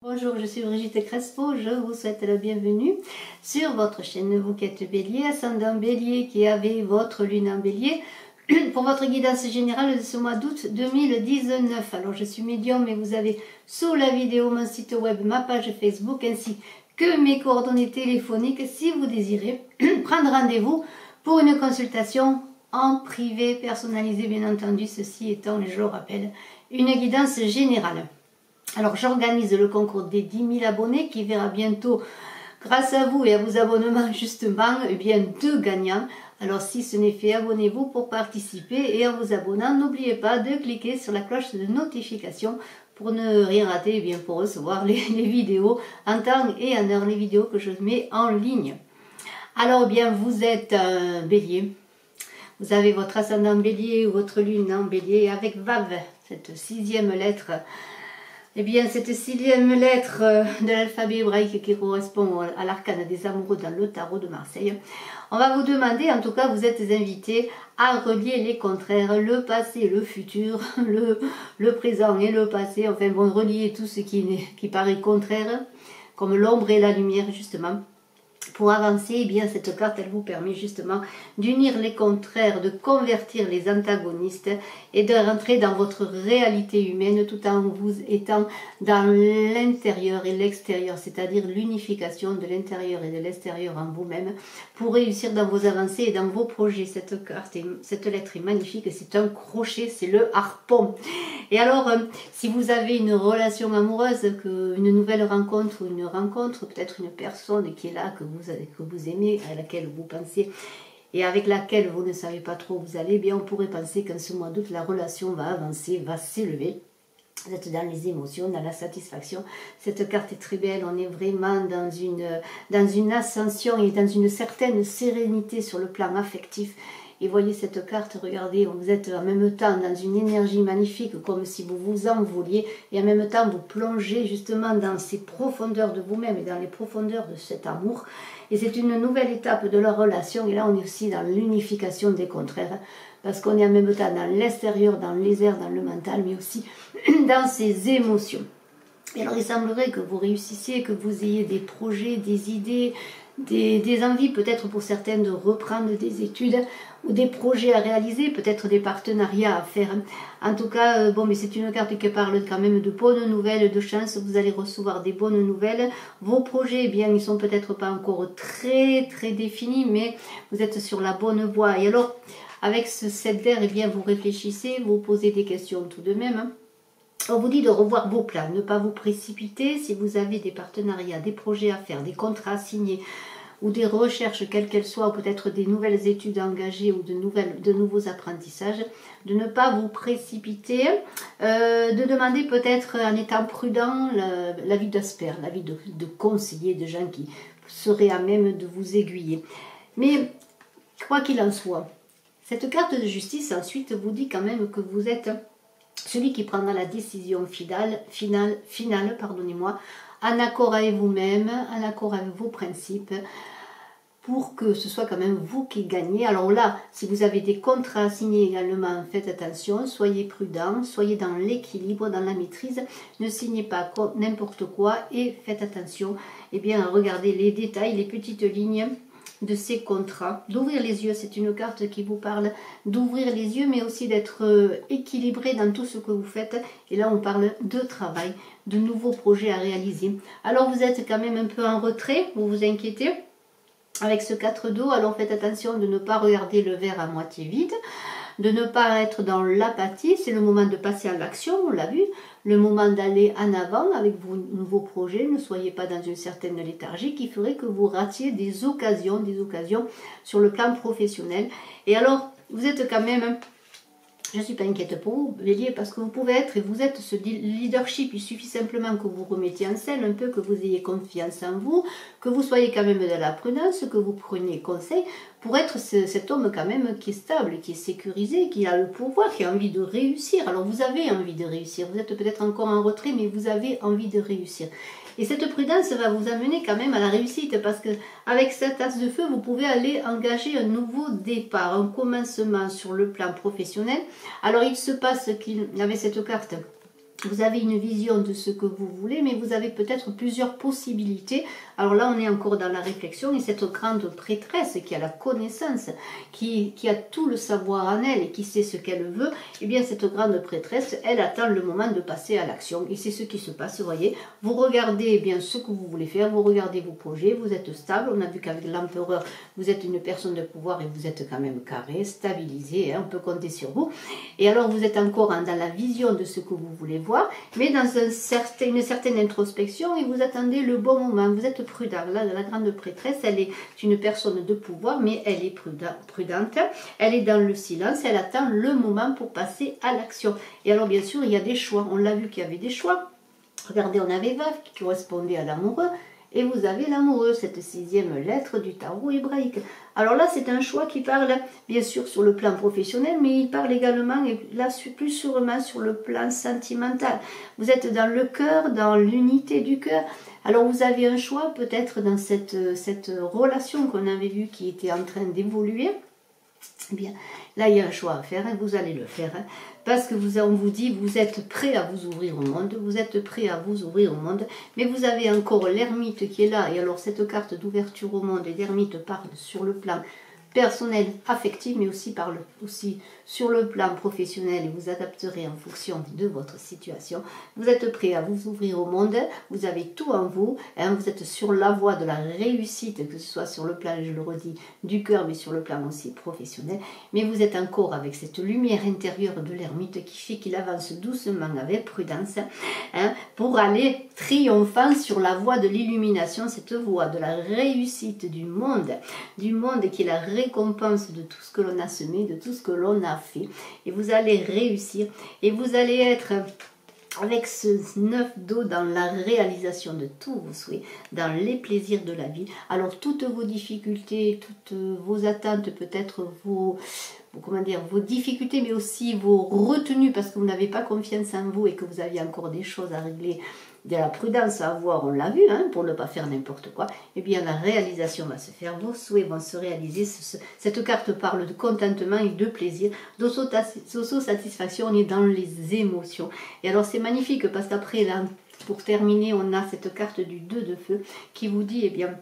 Bonjour, je suis Brigitte Crespo, je vous souhaite la bienvenue sur votre chaîne Bouquette Bélier, ascendant Bélier qui avait votre lune en Bélier pour votre guidance générale de ce mois d'août 2019. Alors je suis médium et vous avez sous la vidéo mon site web, ma page Facebook ainsi que mes coordonnées téléphoniques si vous désirez prendre rendez-vous pour une consultation en privé personnalisée bien entendu, ceci étant, je le rappelle, une guidance générale. Alors j'organise le concours des 10 000 abonnés qui verra bientôt, grâce à vous et à vos abonnements justement, eh bien 2 gagnants. Alors si ce n'est fait, abonnez-vous pour participer et en vous abonnant, n'oubliez pas de cliquer sur la cloche de notification pour ne rien rater, eh bien pour recevoir les vidéos en temps et en heure, les vidéos que je mets en ligne. Alors eh bien vous êtes un bélier, vous avez votre ascendant bélier ou votre lune en bélier avec Vav, cette 6e lettre. Eh bien, cette 6e lettre de l'alphabet hébraïque qui correspond à l'arcane des amoureux dans le tarot de Marseille, on va vous demander, en tout cas vous êtes invités à relier les contraires, le passé, le futur, le présent et le passé, enfin bon, relier tout ce qui paraît contraire, comme l'ombre et la lumière justement. Pour avancer, eh bien, cette carte, elle vous permet justement d'unir les contraires, de convertir les antagonistes et de rentrer dans votre réalité humaine tout en vous étant dans l'intérieur et l'extérieur, c'est-à-dire l'unification de l'intérieur et de l'extérieur en vous-même pour réussir dans vos avancées et dans vos projets. Cette carte, cette lettre est magnifique, c'est un crochet, c'est le harpon. Et alors, si vous avez une relation amoureuse, une nouvelle rencontre ou une rencontre, peut-être une personne qui est là, que vous aimez, à laquelle vous pensez et avec laquelle vous ne savez pas trop où vous allez, eh bien on pourrait penser qu'en ce mois d'août, la relation va avancer, va s'élever. Vous êtes dans les émotions, dans la satisfaction. Cette carte est très belle, on est vraiment dans une ascension et dans une certaine sérénité sur le plan affectif. Et voyez cette carte, regardez, vous êtes en même temps dans une énergie magnifique, comme si vous vous envoliez, et en même temps vous plongez justement dans ces profondeurs de vous-même et dans les profondeurs de cet amour. Et c'est une nouvelle étape de leur relation, et là on est aussi dans l'unification des contraires, parce qu'on est en même temps dans l'extérieur, dans les airs, dans le mental, mais aussi dans ses émotions. Et alors il semblerait que vous réussissiez, que vous ayez des projets, des idées, des envies peut-être pour certaines de reprendre des études ou des projets à réaliser, peut-être des partenariats à faire. En tout cas, bon, mais c'est une carte qui parle quand même de bonnes nouvelles, de chance, vous allez recevoir des bonnes nouvelles. Vos projets, eh bien, ils sont peut-être pas encore très définis, mais vous êtes sur la bonne voie. Et alors, avec ce 7 d'air, eh bien, vous réfléchissez, vous posez des questions tout de même. On vous dit de revoir vos plans, ne pas vous précipiter si vous avez des partenariats, des projets à faire, des contrats à signer ou des recherches, quelles qu'elles soient, ou peut-être des nouvelles études engagées ou de nouveaux apprentissages, de ne pas vous précipiter, de demander peut-être en étant prudent l'avis d'experts, l'avis de conseillers, de gens qui seraient à même de vous aiguiller. Mais quoi qu'il en soit, cette carte de justice ensuite vous dit quand même que vous êtes celui qui prendra la décision finale, pardonnez-moi, en accord avec vous-même, en accord avec vos principes, pour que ce soit quand même vous qui gagnez. Alors là, si vous avez des contrats à signer également, faites attention, soyez prudent, soyez dans l'équilibre, dans la maîtrise, ne signez pas n'importe quoi et faites attention, eh bien, à regarder les détails, les petites lignes de ces contrats, d'ouvrir les yeux. C'est une carte qui vous parle d'ouvrir les yeux, mais aussi d'être équilibré dans tout ce que vous faites. Et là, on parle de travail, de nouveaux projets à réaliser. Alors, vous êtes quand même un peu en retrait, vous vous inquiétez avec ce 4 d'eau. Alors, faites attention de ne pas regarder le verre à moitié vide, de ne pas être dans l'apathie. C'est le moment de passer à l'action, on l'a vu, le moment d'aller en avant avec vos nouveaux projets. Ne soyez pas dans une certaine léthargie qui ferait que vous ratiez des occasions sur le plan professionnel. Et alors, vous êtes quand même, je ne suis pas inquiète pour vous, Bélier, parce que vous pouvez être, et vous êtes ce leadership. Il suffit simplement que vous remettiez en scène un peu, que vous ayez confiance en vous, que vous soyez quand même de la prudence, que vous preniez conseil pour être cet homme quand même qui est stable, qui est sécurisé, qui a le pouvoir, qui a envie de réussir. Alors vous avez envie de réussir, vous êtes peut-être encore en retrait, mais vous avez envie de réussir. Et cette prudence va vous amener quand même à la réussite, parce que avec cette as de feu, vous pouvez aller engager un nouveau départ, un commencement sur le plan professionnel. Alors il se passe qu'il y avait cette carte Vous avez une vision de ce que vous voulez, mais vous avez peut-être plusieurs possibilités. Alors là, on est encore dans la réflexion, et cette grande prêtresse qui a la connaissance, qui a tout le savoir en elle et qui sait ce qu'elle veut, eh bien cette grande prêtresse, elle attend le moment de passer à l'action. Et c'est ce qui se passe, vous voyez. Vous regardez eh bien ce que vous voulez faire, vous regardez vos projets, vous êtes stable. On a vu qu'avec l'empereur, vous êtes une personne de pouvoir et vous êtes quand même carré, stabilisé, hein, on peut compter sur vous. Et alors vous êtes encore dans la vision de ce que vous voulez voir, mais dans une certaine introspection, et vous attendez le bon moment, vous êtes prudent. Là, la grande prêtresse, elle est une personne de pouvoir, mais elle est prudente, elle est dans le silence, elle attend le moment pour passer à l'action. Et alors bien sûr, il y a des choix, on l'a vu qu'il y avait des choix. Regardez, on avait Veuve qui correspondait à l'amoureux, et vous avez l'amoureux, cette 6e lettre du tarot hébraïque. Alors là, c'est un choix qui parle, bien sûr, sur le plan professionnel, mais il parle également, et là, plus sûrement sur le plan sentimental. Vous êtes dans le cœur, dans l'unité du cœur. Alors vous avez un choix, peut-être dans cette relation qu'on avait vue qui était en train d'évoluer. Eh bien, là, il y a un choix à faire, et vous allez le faire, hein, parce que on vous dit, vous êtes prêt à vous ouvrir au monde, vous êtes prêt à vous ouvrir au monde, mais vous avez encore l'ermite qui est là, et alors cette carte d'ouverture au monde, et l'ermite parle sur le plan personnel, affectif, mais aussi sur le plan professionnel, et vous adapterez en fonction de votre situation. Vous êtes prêt à vous ouvrir au monde, vous avez tout en vous, hein, vous êtes sur la voie de la réussite, que ce soit sur le plan, je le redis, du cœur, mais sur le plan aussi professionnel, mais vous êtes encore avec cette lumière intérieure de l'ermite qui fait qu'il avance doucement avec prudence, hein, pour aller triomphant sur la voie de l'illumination, cette voie de la réussite du monde qui est la récompense de tout ce que l'on a semé, de tout ce que l'on a fait. Et vous allez réussir, et vous allez être avec ce 9 d'eau dans la réalisation de tous vos souhaits, dans les plaisirs de la vie. Alors toutes vos difficultés, toutes vos attentes, peut-être vos difficultés, mais aussi vos retenues, parce que vous n'avez pas confiance en vous et que vous aviez encore des choses à régler, de la prudence à avoir, on l'a vu, hein, pour ne pas faire n'importe quoi, et bien la réalisation va se faire, vos souhaits vont se réaliser. Cette carte parle de contentement et de plaisir, d'autosatisfaction, on est dans les émotions. Et alors c'est magnifique, parce qu'après, là, pour terminer, on a cette carte du 2 de feu qui vous dit, eh bien,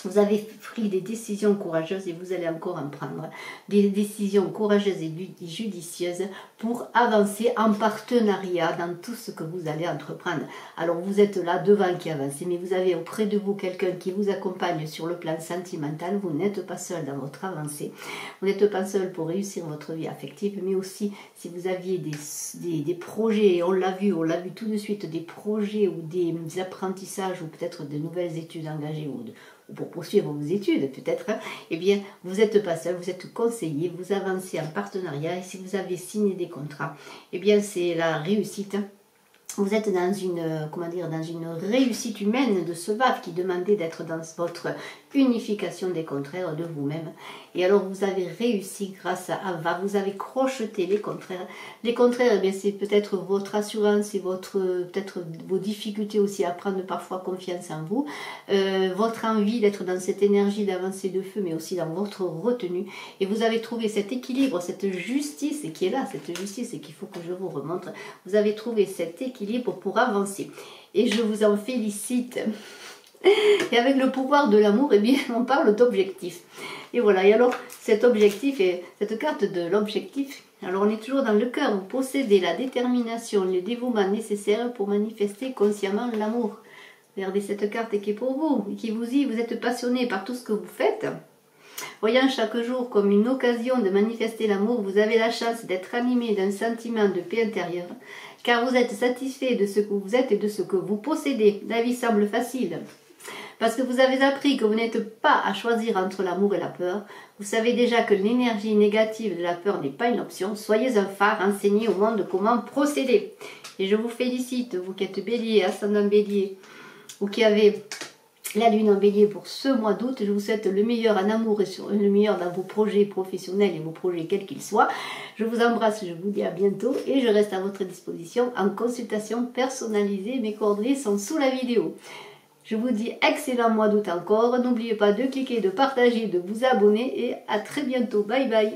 vous avez pris des décisions courageuses et vous allez encore en prendre des décisions courageuses et judicieuses pour avancer en partenariat dans tout ce que vous allez entreprendre. Alors vous êtes là devant qui avance, mais vous avez auprès de vous quelqu'un qui vous accompagne sur le plan sentimental. Vous n'êtes pas seul dans votre avancée, vous n'êtes pas seul pour réussir votre vie affective, mais aussi si vous aviez des projets, on l'a vu tout de suite, des projets ou des apprentissages ou peut-être de nouvelles études engagées ou pour poursuivre vos études peut-être, hein, eh bien vous n'êtes pas seul, vous êtes conseillé, vous avancez en partenariat, et si vous avez signé des contrats, eh bien c'est la réussite. Vous êtes dans une réussite humaine de ce Veuve qui demandait d'être dans votre unification des contraires de vous-même. Et alors vous avez réussi grâce à Veuve, vous avez crocheté les contraires. Les contraires, eh bien c'est peut-être votre assurance et peut-être vos difficultés aussi à prendre parfois confiance en vous, votre envie d'être dans cette énergie d'avancée de feu, mais aussi dans votre retenue. Et vous avez trouvé cet équilibre, cette justice qui est là, cette justice qu'il faut que je vous remontre. Vous avez trouvé cet équilibre pour avancer. Et je vous en félicite. Et avec le pouvoir de l'amour, eh bien, on parle d'objectif. Et voilà, et alors cet objectif, et cette carte de l'objectif, alors on est toujours dans le cœur, vous possédez la détermination, le dévouement nécessaire pour manifester consciemment l'amour. Regardez cette carte qui est pour vous, et qui vous dit, vous êtes passionné par tout ce que vous faites. Voyant chaque jour comme une occasion de manifester l'amour, vous avez la chance d'être animé d'un sentiment de paix intérieure, car vous êtes satisfait de ce que vous êtes et de ce que vous possédez. La vie semble facile, parce que vous avez appris que vous n'êtes pas à choisir entre l'amour et la peur. Vous savez déjà que l'énergie négative de la peur n'est pas une option. Soyez un phare, enseignez au monde comment procéder. Et je vous félicite, vous qui êtes bélier, ascendant bélier, ou qui avez la lune en bélier pour ce mois d'août. Je vous souhaite le meilleur en amour et le meilleur dans vos projets professionnels et vos projets quels qu'ils soient. Je vous embrasse, je vous dis à bientôt et je reste à votre disposition en consultation personnalisée. Mes coordonnées sont sous la vidéo. Je vous dis excellent mois d'août encore. N'oubliez pas de cliquer, de partager, de vous abonner et à très bientôt. Bye bye.